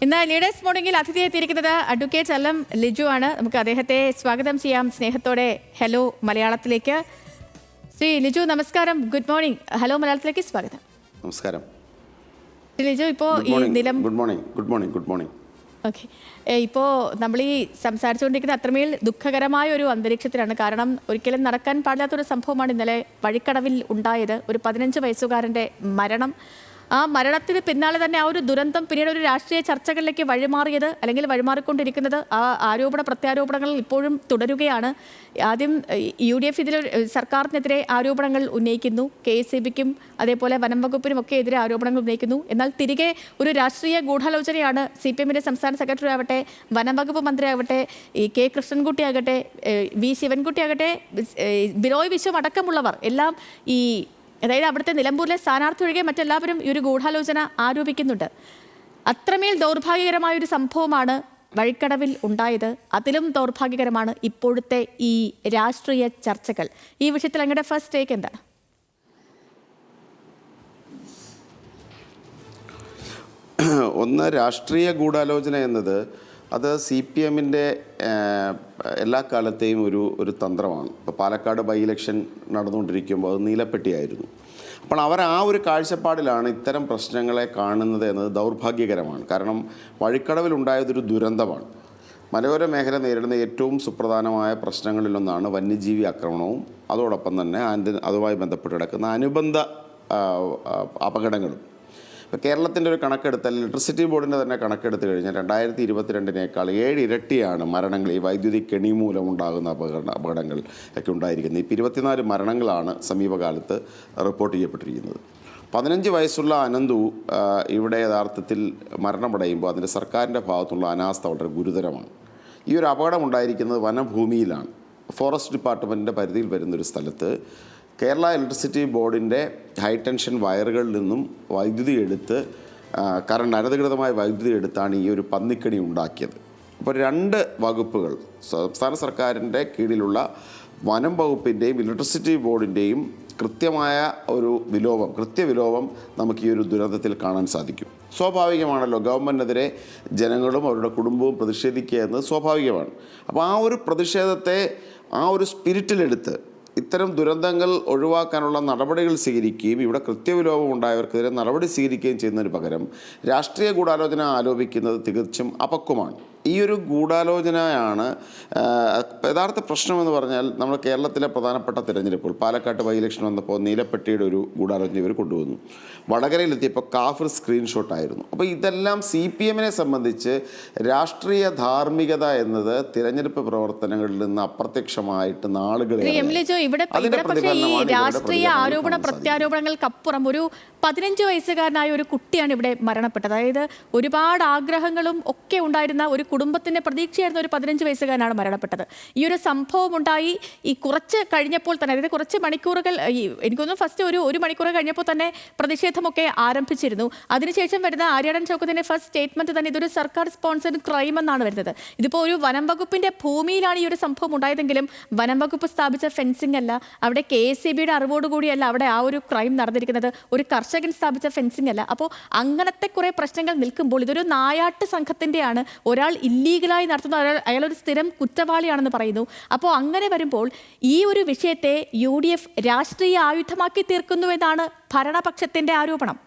ഇന്ന് ലീഡേഴ്സ് മോർണിംഗിൽ അതിഥിയെ എത്തിയിരിക്കുന്നത് അഡ്വക്കേറ്റ് എല്ലാം ലിജു ആണ്. നമുക്ക് അദ്ദേഹത്തെ സ്വാഗതം ചെയ്യാം സ്നേഹത്തോടെ ഹലോ മലയാളത്തിലേക്ക്. ശ്രീ ലിജു നമസ്കാരം, ഗുഡ് മോർണിംഗ്. ഹലോ മലയാളത്തിലേക്ക് സ്വാഗതം. നമസ്കാരം ലിജു. ഇപ്പോൾ ഈ ഗുഡ് മോർണിംഗ്. ഓക്കെ, ഇപ്പോൾ നമ്മൾ ഈ സംസാരിച്ചുകൊണ്ടിരിക്കുന്ന അത്രമേൽ ദുഃഖകരമായ ഒരു അന്തരീക്ഷത്തിലാണ്. കാരണം ഒരിക്കലും നടക്കാൻ പാടില്ലാത്തൊരു സംഭവമാണ് ഇന്നലെ വഴിക്കടവിൽ ഉണ്ടായത്. ഒരു 15 വയസ്സുകാരൻ്റെ മരണം. ആ മരണത്തിന് പിന്നാലെ തന്നെ ആ ഒരു ദുരന്തം പിന്നീട് ഒരു രാഷ്ട്രീയ ചർച്ചകളിലേക്ക് വഴിമാറിയത്, അല്ലെങ്കിൽ വഴിമാറിക്കൊണ്ടിരിക്കുന്നത്. ആ ആരോപണ പ്രത്യാരോപണങ്ങൾ ഇപ്പോഴും തുടരുകയാണ്. ആദ്യം UDF ഇതിൽ സർക്കാരിനെതിരെ ആരോപണങ്ങൾ ഉന്നയിക്കുന്നു, KSEBിക്കും അതേപോലെ വനം വകുപ്പിനും ഒക്കെ എതിരെ ആരോപണങ്ങൾ ഉന്നയിക്കുന്നു. എന്നാൽ തിരികെ ഒരു രാഷ്ട്രീയ ഗൂഢാലോചനയാണ്. CPMന്റെ സംസ്ഥാന സെക്രട്ടറി ആവട്ടെ, വനം വകുപ്പ് മന്ത്രി ആവട്ടെ, ഈ K കൃഷ്ണൻകുട്ടി ആകട്ടെ, V ശിവൻകുട്ടി ആകട്ടെ, ബിനോയ് വിശ്വം അടക്കമുള്ളവർ എല്ലാം ഈ അതായത് അവിടുത്തെ നിലമ്പൂരിലെ സ്ഥാനാർത്ഥി ഒഴികെ മറ്റെല്ലാവരും ഈ ഒരു ഗൂഢാലോചന ആരോപിക്കുന്നുണ്ട്. അത്രമേൽ ദൗർഭാഗ്യകരമായൊരു സംഭവമാണ് വഴിക്കടവിൽ ഉണ്ടായത്. അതിലും ദൗർഭാഗ്യകരമാണ് ഇപ്പോഴത്തെ ഈ രാഷ്ട്രീയ ചർച്ചകൾ. ഈ വിഷയത്തിൽ അങ്ങയുടെ ഫസ്റ്റ് ടേക്ക് എന്താണ്? ഒന്ന്, രാഷ്ട്രീയ ഗൂഢാലോചന എന്നത് അത് CPMൻ്റെ എല്ലാ കാലത്തെയും ഒരു തന്ത്രമാണ്. ഇപ്പോൾ പാലക്കാട് ബൈ ഇലക്ഷൻ നടന്നുകൊണ്ടിരിക്കുമ്പോൾ അത് നീലപ്പെട്ടിയായിരുന്നു. അപ്പോൾ അവർ ആ ഒരു കാഴ്ചപ്പാടിലാണ് ഇത്തരം പ്രശ്നങ്ങളെ കാണുന്നത് എന്നത് ദൗർഭാഗ്യകരമാണ്. കാരണം വഴിക്കടവിലുണ്ടായതൊരു ദുരന്തമാണ്. മലയോര മേഖല നേരിടുന്ന ഏറ്റവും സുപ്രധാനമായ പ്രശ്നങ്ങളിലൊന്നാണ് വന്യജീവി ആക്രമണവും അതോടൊപ്പം തന്നെ അതുമായി ബന്ധപ്പെട്ട് കിടക്കുന്ന അനുബന്ധ അപകടങ്ങളും. ഇപ്പോൾ കേരളത്തിൻ്റെ ഒരു കണക്കെടുത്താൽ ഇലക്ട്രിസിറ്റി ബോർഡിൻ്റെ തന്നെ കണക്കെടുത്ത് കഴിഞ്ഞാൽ 2022 7 ഇരട്ടിയാണ് മരണങ്ങൾ ഈ വൈദ്യുതി കെണി മൂലം ഉണ്ടാകുന്ന അപകടങ്ങൾ ഒക്കെ ഉണ്ടായിരിക്കുന്നത്. ഇപ്പോൾ 24 മരണങ്ങളാണ് സമീപകാലത്ത് റിപ്പോർട്ട് ചെയ്യപ്പെട്ടിരിക്കുന്നത്. 15 വയസ്സുള്ള അനന്തു ഇവിടെ യഥാർത്ഥത്തിൽ മരണമടയുമ്പോൾ അതിൻ്റെ സർക്കാരിൻ്റെ ഭാഗത്തുള്ള അനാസ്ഥ വളരെ ഗുരുതരമാണ്. ഈ ഒരു അപകടം ഉണ്ടായിരിക്കുന്നത് വനഭൂമിയിലാണ്. ഫോറസ്റ്റ് ഡിപ്പാർട്ട്മെൻറ്റിൻ്റെ പരിധിയിൽ വരുന്നൊരു സ്ഥലത്ത് കേരള ഇലക്ട്രിസിറ്റി ബോർഡിൻ്റെ ഹൈടെൻഷൻ വയറുകളിൽ നിന്നും വൈദ്യുതി എടുത്ത് അനധികൃതമായ വൈദ്യുതി എടുത്താണ് ഈ ഒരു പന്നിക്കണി ഉണ്ടാക്കിയത്. അപ്പോൾ 2 വകുപ്പുകൾ, സംസ്ഥാന സർക്കാരിൻ്റെ കീഴിലുള്ള വനം വകുപ്പിൻ്റെയും ഇലക്ട്രിസിറ്റി ബോർഡിൻ്റെയും കൃത്യമായ ഒരു കൃത്യവിലോപം നമുക്ക് ഈ ഒരു ദുരന്തത്തിൽ കാണാൻ സാധിക്കും. സ്വാഭാവികമാണല്ലോ, ഗവൺമെൻറ്റിനെതിരെ ജനങ്ങളും അവരുടെ കുടുംബവും പ്രതിഷേധിക്കുക എന്നത് സ്വാഭാവികമാണ്. അപ്പോൾ ആ ഒരു പ്രതിഷേധത്തെ ആ ഒരു സ്പിരിറ്റിലെടുത്ത് ഇത്തരം ദുരന്തങ്ങൾ ഒഴിവാക്കാനുള്ള നടപടികൾ സ്വീകരിക്കുകയും ഇവിടെ കൃത്യവിലോപം ഉണ്ടായവർക്കെതിരെ നടപടി സ്വീകരിക്കുകയും ചെയ്യുന്നതിന് പകരം രാഷ്ട്രീയ ഗൂഢാലോചന ആരോപിക്കുന്നത് തികച്ചും അപക്വമാണ്. ഈ ഒരു ഗൂഢാലോചനയാണ് യഥാർത്ഥ പ്രശ്നമെന്ന് പറഞ്ഞാൽ. നമ്മൾ കേരളത്തിലെ പ്രധാനപ്പെട്ട തിരഞ്ഞെടുപ്പുകൾ, പാലക്കാട്ട് ബൈ ഇലക്ഷൻ വന്നപ്പോൾ നീലപ്പെട്ടിയുടെ ഒരു ഗൂഢാലോചന ഇവർ കൊണ്ടുവന്നു. വടകരയിലെത്തിയപ്പോൾ കാഫർ സ്ക്രീൻഷോട്ടായിരുന്നു. അപ്പോൾ ഇതെല്ലാം CPMനെ സംബന്ധിച്ച് രാഷ്ട്രീയ ധാർമ്മികത എന്നത് തിരഞ്ഞെടുപ്പ് പ്രവർത്തനങ്ങളിൽ നിന്ന് അപ്രത്യക്ഷമായിട്ട് നാളുകളെ രാഷ്ട്രീയ ആരോപണ പ്രത്യാരോപണങ്ങൾക്കപ്പുറം ഒരു 15 വയസ്സുകാരനായ ഒരു കുട്ടിയാണ് ഇവിടെ മരണപ്പെട്ടത്. അതായത് ഒരുപാട് ആഗ്രഹങ്ങളും ഒക്കെ ഉണ്ടായിരുന്ന ഒരു കുടുംബത്തിൻ്റെ പ്രതീക്ഷയായിരുന്ന ഒരു 15 വയസ്സുകാരനാണ് മരണപ്പെട്ടത്. ഈ ഒരു സംഭവം ഉണ്ടായി ഈ കുറച്ച് കഴിഞ്ഞപ്പോൾ തന്നെ, അതായത് കുറച്ച് മണിക്കൂറുകൾ, എനിക്കൊന്നും ഫസ്റ്റ് ഒരു മണിക്കൂർ കഴിഞ്ഞപ്പോൾ തന്നെ പ്രതിഷേധമൊക്കെ ആരംഭിച്ചിരുന്നു. അതിനുശേഷം വരുന്ന ആര്യാടൻ ചൗക്കത്തിൻ്റെ ഫസ്റ്റ് സ്റ്റേറ്റ്മെൻറ്റ് തന്നെ ഇതൊരു സർക്കാർ സ്പോൺസർഡ് ക്രൈം എന്നാണ് വരുന്നത്. ഇതിപ്പോൾ ഒരു വനം വകുപ്പിൻ്റെ ഭൂമിയിലാണ് ഈ ഒരു സംഭവം ഉണ്ടായതെങ്കിലും വനം വകുപ്പ് സ്ഥാപിച്ച ഫെൻസിംഗ് അല്ല, അവിടെ KSEBയുടെ അറിവോടുകൂടിയല്ല അവിടെ ആ ഒരു ക്രൈം നടന്നിരിക്കുന്നത്, ഒരു കർഷകൻ സ്ഥാപിച്ച ഫെൻസിംഗ് അല്ല. അപ്പോൾ അങ്ങനത്തെ കുറേ പ്രശ്നങ്ങൾ നിൽക്കുമ്പോൾ ഇതൊരു നായാട്ട് സംഘത്തിൻ്റെയാണ്. ഒരാൾ ഇല്ലീഗലായി നടത്തുന്ന അയാളൊരു സ്ഥിരം കുറ്റവാളിയാണെന്ന് പറയുന്നു. അപ്പോൾ അങ്ങനെ വരുമ്പോൾ ഈ ഒരു വിഷയത്തെ UDF രാഷ്ട്രീയ ആയുധമാക്കി തീർക്കുന്നു എന്നാണ് ഭരണപക്ഷത്തിൻ്റെ ആരോപണം.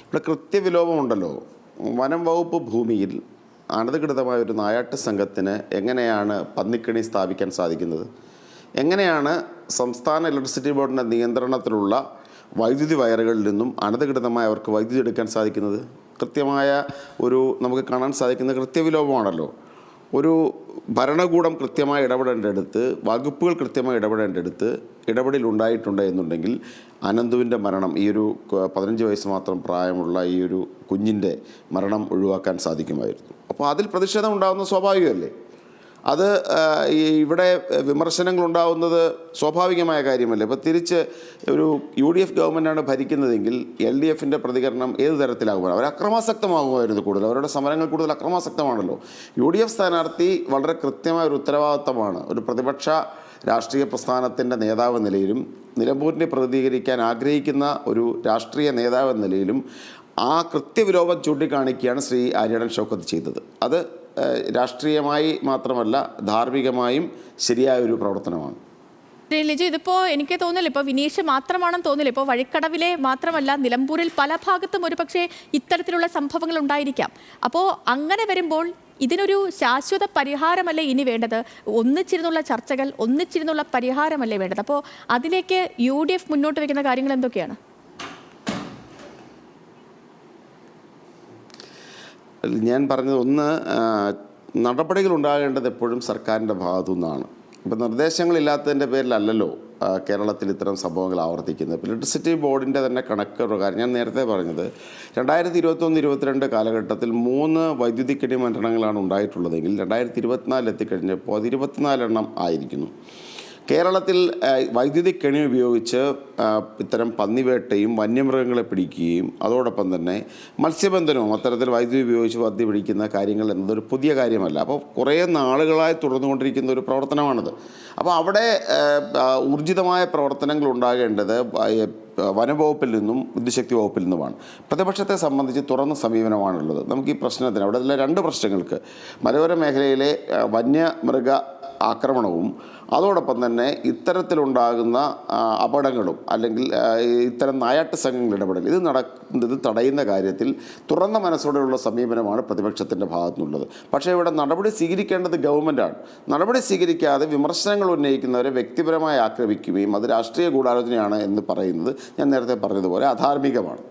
ഇവിടെ കൃത്യവിലോപമുണ്ടല്ലോ. വനം വകുപ്പ് ഭൂമിയിൽ അനധികൃതമായ ഒരു നായാട്ട് സംഘത്തിന് എങ്ങനെയാണ് പന്നിക്കണി സ്ഥാപിക്കാൻ സാധിക്കുന്നത്? എങ്ങനെയാണ് സംസ്ഥാന ഇലക്ട്രിസിറ്റി ബോർഡിൻ്റെ നിയന്ത്രണത്തിലുള്ള വൈദ്യുതി വയറുകളിൽ നിന്നും അനധികൃതമായി അവർക്ക് വൈദ്യുതി എടുക്കാൻ സാധിക്കുന്നത്? കൃത്യമായ നമുക്ക് കാണാൻ സാധിക്കുന്ന കൃത്യവിലോപമാണല്ലോ. ഒരു ഭരണകൂടം കൃത്യമായി ഇടപെടേണ്ടടുത്ത്, വകുപ്പുകൾ കൃത്യമായി ഇടപെടേണ്ടടുത്ത് ഇടപെടലുണ്ടായിട്ടുണ്ട് എന്നുണ്ടെങ്കിൽ അനന്തുവിൻ്റെ മരണം, ഈ ഒരു 15 വയസ്സ് മാത്രം പ്രായമുള്ള ഈ ഒരു കുഞ്ഞിൻ്റെ മരണം ഒഴിവാക്കാൻ സാധിക്കുമായിരുന്നു. അപ്പോൾ അതിൽ പ്രതിഷേധം ഉണ്ടാകുന്നത് സ്വാഭാവികമല്ലേ? അത് ഇവിടെ വിമർശനങ്ങൾ ഉണ്ടാകുന്നത് സ്വാഭാവികമായ കാര്യമല്ലേ? ഇപ്പോൾ തിരിച്ച് ഒരു UDF ഗവൺമെൻറ്റാണ് ഭരിക്കുന്നതെങ്കിൽ LDFൻ്റെ പ്രതികരണം ഏത് തരത്തിലാകുമോ? അവർ അക്രമാസക്തമാകുമായിരുന്നു കൂടുതൽ. അവരുടെ സമരങ്ങൾ കൂടുതൽ അക്രമാസക്തമാണല്ലോ. UDF സ്ഥാനാർത്ഥി വളരെ കൃത്യമായ ഒരു ഉത്തരവാദിത്തമാണ്, ഒരു പ്രതിപക്ഷ രാഷ്ട്രീയ പ്രസ്ഥാനത്തിൻ്റെ നേതാവ് എന്ന നിലയിലും നിലമ്പൂരിനെ പ്രതികരിക്കാൻ ആഗ്രഹിക്കുന്ന ഒരു രാഷ്ട്രീയ നേതാവ് എന്ന നിലയിലും ആ കൃത്യവിലോപം ചൂണ്ടിക്കാണിക്കുകയാണ് ശ്രീ ആര്യടൻ ഷൗക്കത്ത് ചെയ്തത്. അത് രാഷ്ട്രീയമായി മാത്രമല്ല ധാർമ്മികമായും ശരിയായ ഒരു പ്രവർത്തനമാണ്. ശ്രീ ലിജു, ഇതിപ്പോ എനിക്ക് തോന്നില്ല ഇപ്പോൾ വിനീഷ് മാത്രമാണെന്ന് തോന്നില്ല. ഇപ്പോൾ വഴിക്കടവിലെ മാത്രമല്ല, നിലമ്പൂരിൽ പല ഭാഗത്തും ഒരുപക്ഷെ ഇത്തരത്തിലുള്ള സംഭവങ്ങൾ ഉണ്ടായിരിക്കാം. അപ്പോൾ അങ്ങനെ വരുമ്പോൾ ഇതിനൊരു ശാശ്വത പരിഹാരമല്ലേ ഇനി വേണ്ടത്? ഒന്നിച്ചിരുന്നുള്ള ചർച്ചകൾ, ഒന്നിച്ചിരുന്നുള്ള പരിഹാരമല്ലേ വേണ്ടത്? അപ്പോൾ അതിലേക്ക് UDF മുന്നോട്ട് വയ്ക്കുന്ന കാര്യങ്ങൾ എന്തൊക്കെയാണ്? ഞാൻ പറഞ്ഞത് ഒന്ന്, നടപടികൾ ഉണ്ടാകേണ്ടത് എപ്പോഴും സർക്കാരിൻ്റെ ഭാഗത്തു നിന്നാണ്. ഇപ്പം നിർദ്ദേശങ്ങളില്ലാത്തതിൻ്റെ പേരിലല്ലല്ലോ കേരളത്തിൽ ഇത്തരം സംഭവങ്ങൾ ആവർത്തിക്കുന്നത്. ഇലക്ട്രിസിറ്റി ബോർഡിൻ്റെ തന്നെ കണക്ക് പ്രകാരം ഞാൻ നേരത്തെ പറഞ്ഞത് 2021-22 കാലഘട്ടത്തിൽ 3 വൈദ്യുതിക്കടി മരണങ്ങളാണ് ഉണ്ടായിട്ടുള്ളതെങ്കിൽ 2024 എത്തിക്കഴിഞ്ഞപ്പോൾ അത് 24 എണ്ണം ആയിരിക്കുന്നു. കേരളത്തിൽ വൈദ്യുതി കെണി ഉപയോഗിച്ച് ഇത്തരം പന്നിവേട്ടയും വന്യമൃഗങ്ങളെ പിടിക്കുകയും അതോടൊപ്പം തന്നെ മത്സ്യബന്ധനവും അത്തരത്തിൽ വൈദ്യുതി ഉപയോഗിച്ച് പന്നി പിടിക്കുന്ന കാര്യങ്ങൾ എന്നതൊരു പുതിയ കാര്യമല്ല. അപ്പോൾ കുറേ നാളുകളായി തുടർന്നുകൊണ്ടിരിക്കുന്ന ഒരു പ്രവർത്തനമാണിത്. അപ്പോൾ അവിടെ ഊർജിതമായ പ്രവർത്തനങ്ങൾ ഉണ്ടാകേണ്ടത് വനംവകുപ്പിൽ നിന്നും വിദ്യുശക്തി വകുപ്പിൽ നിന്നുമാണ്. പ്രതിപക്ഷത്തെ സംബന്ധിച്ച് തുറന്ന സമീപനമാണുള്ളത്. നമുക്ക് ഈ പ്രശ്നത്തിന് അവിടെ 2 പ്രശ്നങ്ങൾക്ക് മലയോര മേഖലയിലെ വന്യമൃഗ ആക്രമണവും അതോടൊപ്പം തന്നെ ഇത്തരത്തിലുണ്ടാകുന്ന അപകടങ്ങളും അല്ലെങ്കിൽ ഇത്തരം നായാട്ട് സംഘങ്ങളുടെ ഇടപെടൽ ഇത് തടയുന്ന കാര്യത്തിൽ തുറന്ന മനസ്സോടെയുള്ള സമീപനമാണ് പ്രതിപക്ഷത്തിൻ്റെ ഭാഗത്തുനിന്നുള്ളത്. പക്ഷേ ഇവിടെ നടപടി സ്വീകരിക്കേണ്ടത് ഗവൺമെൻറ്റാണ്. നടപടി സ്വീകരിക്കാതെ വിമർശനങ്ങൾ ഉന്നയിക്കുന്നവരെ വ്യക്തിപരമായി ആക്രമിക്കുകയും അത് രാഷ്ട്രീയ ഗൂഢാലോചനയാണ് എന്ന് പറയുന്നത് ഞാൻ നേരത്തെ പറഞ്ഞതുപോലെ അധാർമികമാണ്.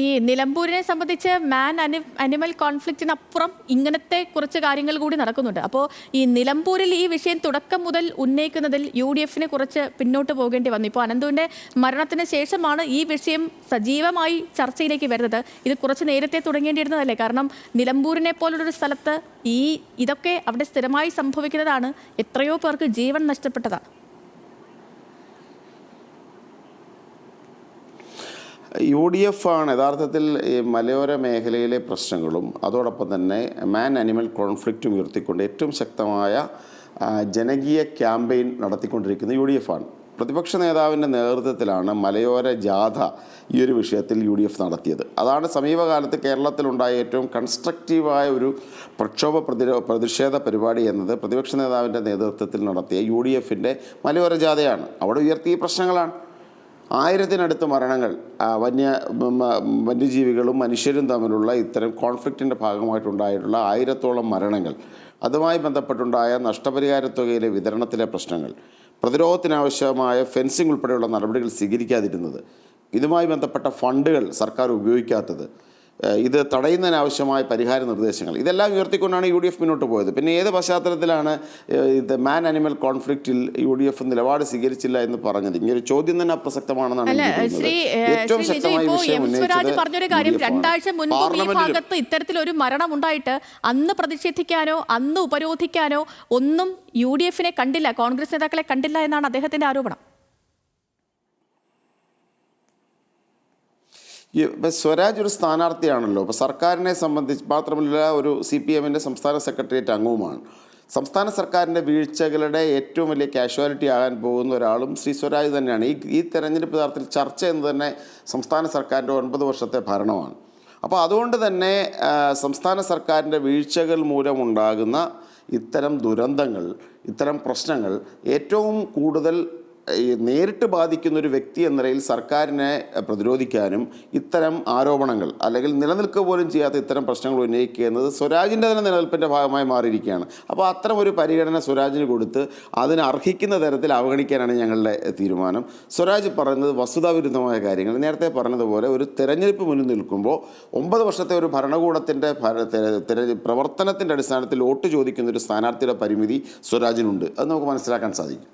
ഈ നിലമ്പൂരിനെ സംബന്ധിച്ച് അനിമൽ കോൺഫ്ലിക്റ്റിനപ്പുറം ഇങ്ങനത്തെ കുറച്ച് കാര്യങ്ങൾ കൂടി നടക്കുന്നുണ്ട്. അപ്പോൾ ഈ നിലമ്പൂരിൽ ഈ വിഷയം തുടക്കം മുതൽ ഉന്നയിക്കുന്നതിൽ UDFന് കുറച്ച് പിന്നോട്ട് പോകേണ്ടി വന്നു. ഇപ്പോൾ അനന്തുവിൻ്റെ മരണത്തിന് ശേഷമാണ് ഈ വിഷയം സജീവമായി ചർച്ചയിലേക്ക് വരുന്നത്. ഇത് കുറച്ച് നേരത്തെ തുടങ്ങേണ്ടിയിരുന്നതല്ലേ? കാരണം നിലമ്പൂരിനെ പോലുള്ളൊരു സ്ഥലത്ത് ഇതൊക്കെ അവിടെ സ്ഥിരമായി സംഭവിക്കുന്നതാണ്. എത്രയോ പേർക്ക് ജീവൻ നഷ്ടപ്പെട്ടതാണ്. UDF ആണ് യഥാർത്ഥത്തിൽ ഈ മലയോര മേഖലയിലെ പ്രശ്നങ്ങളും അതോടൊപ്പം തന്നെ അനിമൽ കോൺഫ്ലിക്റ്റും ഉയർത്തിക്കൊണ്ട് ഏറ്റവും ശക്തമായ ജനകീയ ക്യാമ്പയിൻ നടത്തിക്കൊണ്ടിരിക്കുന്ന UDF ആണ്. പ്രതിപക്ഷ നേതാവിൻ്റെ നേതൃത്വത്തിലാണ് മലയോര ജാഥ ഈ ഒരു വിഷയത്തിൽ UDF നടത്തിയത്. അതാണ് സമീപകാലത്ത് കേരളത്തിലുണ്ടായ ഏറ്റവും കൺസ്ട്രക്റ്റീവായ ഒരു പ്രതിഷേധ പരിപാടി എന്നത് പ്രതിപക്ഷ നേതാവിൻ്റെ നേതൃത്വത്തിൽ നടത്തിയ UDFൻ്റെ മലയോര ജാഥയാണ്. അവിടെ ഉയർത്തിയ പ്രശ്നങ്ങളാണ്. 1000-നടുത്ത് മരണങ്ങൾ വന്യജീവികളും മനുഷ്യരും തമ്മിലുള്ള ഇത്തരം കോൺഫ്ലിക്റ്റിൻ്റെ ഭാഗമായിട്ടുണ്ടായിട്ടുള്ള 1000-ഓളം മരണങ്ങൾ, അതുമായി ബന്ധപ്പെട്ടുണ്ടായ നഷ്ടപരിഹാര തുകയിലെ വിതരണത്തിലെ പ്രശ്നങ്ങൾ, പ്രതിരോധത്തിനാവശ്യമായ ഫെൻസിംഗ് ഉൾപ്പെടെയുള്ള നടപടികൾ സ്വീകരിക്കാതിരുന്നത്, ഇതുമായി ബന്ധപ്പെട്ട ഫണ്ടുകൾ സർക്കാർ ഉപയോഗിക്കാത്തത്, ഇത് തടയുന്നതിനാവശ്യമായ പരിഹാര നിർദ്ദേശങ്ങൾ, ഇതെല്ലാം ഉയർത്തിക്കൊണ്ടാണ് UDF മുന്നോട്ട് പോയത്. പിന്നെ ഏത് പശ്ചാത്തലത്തിലാണ് ഇത് അനിമൽ കോൺഫ്ലിക്റ്റിൽ UDF നിലപാട് സ്വീകരിച്ചില്ല എന്ന് പറഞ്ഞത്? ഇങ്ങനൊരു ചോദ്യം തന്നെ അപ്രസക്തമാണെന്നാണ് ഏറ്റവും ശക്തമായ വിഷയം പറഞ്ഞൊരു കാര്യം. 2 ആഴ്ച മുൻപ് ഈ ഭാഗത്ത് ഇത്തരത്തിലൊരു മരണം ഉണ്ടായിട്ട് അന്ന് പ്രതിഷേധിക്കാനോ അന്ന് ഉപരോധിക്കാനോ ഒന്നും UDFനെ കണ്ടില്ല, കോൺഗ്രസ് നേതാക്കളെ കണ്ടില്ല എന്നാണ് അദ്ദേഹത്തിന്റെ ആരോപണം. സ്വരാജ് ഒരു സ്ഥാനാർത്ഥിയാണല്ലോ. അപ്പോൾ സർക്കാരിനെ സംബന്ധിച്ച് മാത്രമല്ല ഒരു CPMൻ്റെ സംസ്ഥാന സെക്രട്ടേറിയറ്റ് അംഗവുമാണ്. സംസ്ഥാന സർക്കാരിൻ്റെ വീഴ്ചകളുടെ ഏറ്റവും വലിയ കാഷ്വാലിറ്റി ആകാൻ പോകുന്ന ഒരാളും ശ്രീ സ്വരാജ് തന്നെയാണ്. ഈ തെരഞ്ഞെടുപ്പ് യഥാർത്ഥത്തിൽ ചർച്ച എന്ന് തന്നെ സംസ്ഥാന സർക്കാരിൻ്റെ 9 വർഷത്തെ ഭരണമാണ്. അപ്പോൾ അതുകൊണ്ട് തന്നെ സംസ്ഥാന സർക്കാരിൻ്റെ വീഴ്ചകൾ മൂലമുണ്ടാകുന്ന ഇത്തരം ദുരന്തങ്ങൾ, ഇത്തരം പ്രശ്നങ്ങൾ ഏറ്റവും കൂടുതൽ നേരിട്ട് ബാധിക്കുന്ന ഒരു വ്യക്തി എന്ന നിലയിൽ സർക്കാരിനെ പ്രതിരോധിക്കാനും ഇത്തരം ആരോപണങ്ങൾ അല്ലെങ്കിൽ നിലനിൽക്കുക പോലും ചെയ്യാത്ത ഇത്തരം പ്രശ്നങ്ങൾ ഉന്നയിക്കുക എന്നത് സ്വരാജിൻ്റെ തന്നെ നിലനിൽപ്പിൻ്റെ ഭാഗമായി മാറിയിരിക്കുകയാണ്. അപ്പോൾ അത്തരം ഒരു പരിഗണന സ്വരാജിന് കൊടുത്ത് അതിന് അർഹിക്കുന്ന തരത്തിൽ അവഗണിക്കാനാണ് ഞങ്ങളുടെ തീരുമാനം. സ്വരാജ് പറയുന്നത് വസ്തുതാവിരുദ്ധമായ കാര്യങ്ങൾ. നേരത്തെ പറഞ്ഞതുപോലെ ഒരു തെരഞ്ഞെടുപ്പ് മുന്നിൽ നിൽക്കുമ്പോൾ 9 വർഷത്തെ ഒരു ഭരണകൂടത്തിൻ്റെ പ്രവർത്തനത്തിൻ്റെ അടിസ്ഥാനത്തിൽ വോട്ട് ചോദിക്കുന്ന ഒരു സ്ഥാനാർത്ഥിയുടെ പരിമിതി സ്വരാജിനുണ്ട്. അത് നമുക്ക് മനസ്സിലാക്കാൻ സാധിക്കും.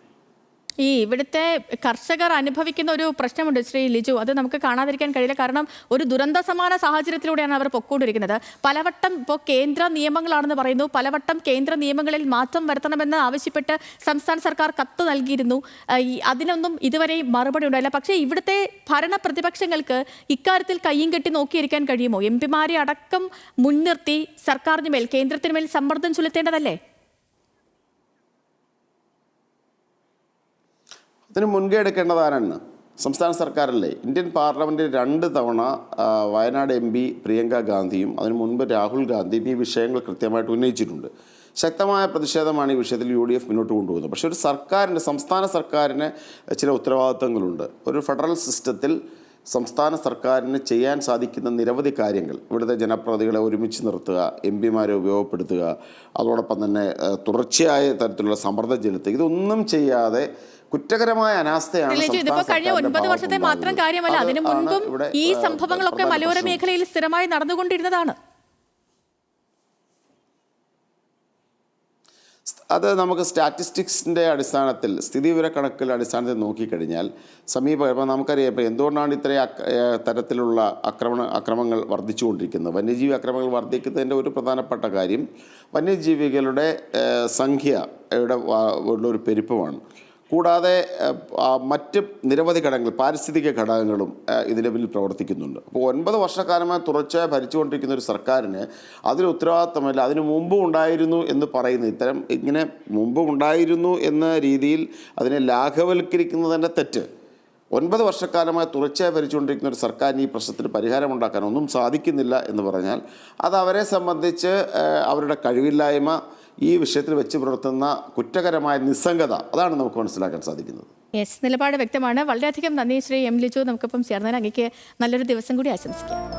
ഇവിടുത്തെ കർഷകർ അനുഭവിക്കുന്ന ഒരു പ്രശ്നമുണ്ട് ശ്രീ ലിജു, അത് നമുക്ക് കാണാതിരിക്കാൻ കഴിയില്ല. കാരണം ഒരു ദുരന്ത സമാന സാഹചര്യത്തിലൂടെയാണ് അവർ പൊക്കോണ്ടിരിക്കുന്നത്. പലവട്ടം ഇപ്പോൾ കേന്ദ്ര നിയമങ്ങളാണെന്ന് പറയുന്നു, പലവട്ടം കേന്ദ്ര നിയമങ്ങളിൽ മാറ്റം വരുത്തണമെന്ന് ആവശ്യപ്പെട്ട് സംസ്ഥാന സർക്കാർ കത്ത് നൽകിയിരുന്നു. അതിനൊന്നും ഇതുവരെ മറുപടി ഉണ്ടായില്ല. പക്ഷേ ഇവിടുത്തെ ഭരണ പ്രതിപക്ഷങ്ങൾക്ക് ഇക്കാര്യത്തിൽ കയ്യും കെട്ടി നോക്കിയിരിക്കാൻ കഴിയുമോ? MP-മാരെ അടക്കം മുൻനിർത്തി സർക്കാരിന് മേൽ, കേന്ദ്രത്തിന് മേൽ സമ്മർദ്ദം ചെലുത്തേണ്ടതല്ലേ? ഇതിന് മുൻകൈ എടുക്കേണ്ടത് ആരാണ്? സംസ്ഥാന സർക്കാരല്ലേ? ഇന്ത്യൻ പാർലമെൻറ്റിൽ 2 തവണ വയനാട് MP പ്രിയങ്ക ഗാന്ധിയും അതിനു മുൻപ് രാഹുൽ ഗാന്ധിയും ഈ വിഷയങ്ങൾ കൃത്യമായിട്ട് ഉന്നയിച്ചിട്ടുണ്ട്. ശക്തമായ പ്രതിഷേധമാണ് ഈ വിഷയത്തിൽ UDF മുന്നോട്ട് കൊണ്ടുപോകുന്നത്. പക്ഷേ ഒരു സർക്കാരിന്, സംസ്ഥാന സർക്കാരിന് ചില ഉത്തരവാദിത്തങ്ങളുണ്ട്. ഒരു ഫെഡറൽ സിസ്റ്റത്തിൽ സംസ്ഥാന സർക്കാരിന് ചെയ്യാൻ സാധിക്കുന്ന നിരവധി കാര്യങ്ങൾ, ഇവിടുത്തെ ജനപ്രതിനിധികളെ ഒരുമിച്ച് നിർത്തുക, MP മാരെ ഉപയോഗപ്പെടുത്തുക, അതോടൊപ്പം തന്നെ തുടർച്ചയായ തരത്തിലുള്ള സമ്മർദ്ദം ചെലുത്തുക, ഇതൊന്നും ചെയ്യാതെ കുറ്റകരമായ അനാസ്ഥയാണ് ഇതിപ്പോ കഴിഞ്ഞ 9 വർഷത്തെ മാത്രം കാര്യമല്ല, അതിനു മുൻപും ഈ സംഭവങ്ങളൊക്കെ മലയോര മേഖലയിൽ സ്ഥിരമായി നടന്നുകൊണ്ടിരുന്നതാണ്. അത് നമുക്ക് സ്റ്റാറ്റിസ്റ്റിക്സിൻ്റെ അടിസ്ഥാനത്തിൽ, സ്ഥിതിവിവര കണക്കുകളുടെ അടിസ്ഥാനത്തിൽ നോക്കിക്കഴിഞ്ഞാൽ ഇപ്പോൾ നമുക്കറിയാം ഇപ്പോൾ എന്തുകൊണ്ടാണ് ഇത്രയും തരത്തിലുള്ള അക്രമങ്ങൾ വർദ്ധിച്ചുകൊണ്ടിരിക്കുന്നത്. വന്യജീവി അക്രമങ്ങൾ വർദ്ധിക്കുന്നതിൻ്റെ ഒരു പ്രധാനപ്പെട്ട കാര്യം വന്യജീവികളുടെ സംഖ്യയുടെ ഉള്ളൊരു പെരുപ്പമാണ്. കൂടാതെ മറ്റ് നിരവധി ഘടകങ്ങൾ, പാരിസ്ഥിതിക ഘടകങ്ങളും ഇതിന് പിന്നിൽ പ്രവർത്തിക്കുന്നുണ്ട്. അപ്പോൾ 9 വർഷക്കാലമായി തുടർച്ചയായി ഭരിച്ചുകൊണ്ടിരിക്കുന്ന ഒരു സർക്കാരിന് അതിന് ഉത്തരവാദിത്തമല്ല. അതിന് മുമ്പും ഉണ്ടായിരുന്നു എന്ന് പറയുന്നത്, ഇങ്ങനെ മുമ്പും ഉണ്ടായിരുന്നു എന്ന രീതിയിൽ അതിനെ ലാഘവൽക്കരിക്കുന്നതിൻ്റെ തെറ്റ്. 9 വർഷക്കാലമായി തുടർച്ചയായി ഭരിച്ചുകൊണ്ടിരിക്കുന്ന ഒരു സർക്കാരിന് ഈ പ്രശ്നത്തിന് പരിഹാരമുണ്ടാക്കാൻ ഒന്നും സാധിക്കുന്നില്ല എന്ന് പറഞ്ഞാൽ അത് അവരെ സംബന്ധിച്ച് അവരുടെ കഴിവില്ലായ്മ, ഈ വിഷയത്തിൽ വെച്ച് പുലർത്തുന്ന കുറ്റകരമായ നിസ്സംഗത, അതാണ് നമുക്ക് മനസ്സിലാക്കാൻ സാധിക്കുന്നത്. യെസ്, നിലപാട് വ്യക്തമാണ്. വളരെയധികം നന്ദി ശ്രീ M. ലിജു, നമുക്കിപ്പം ചേർന്നാൽ അങ്ങേക്ക് നല്ലൊരു ദിവസം കൂടി ആശംസിക്കാം.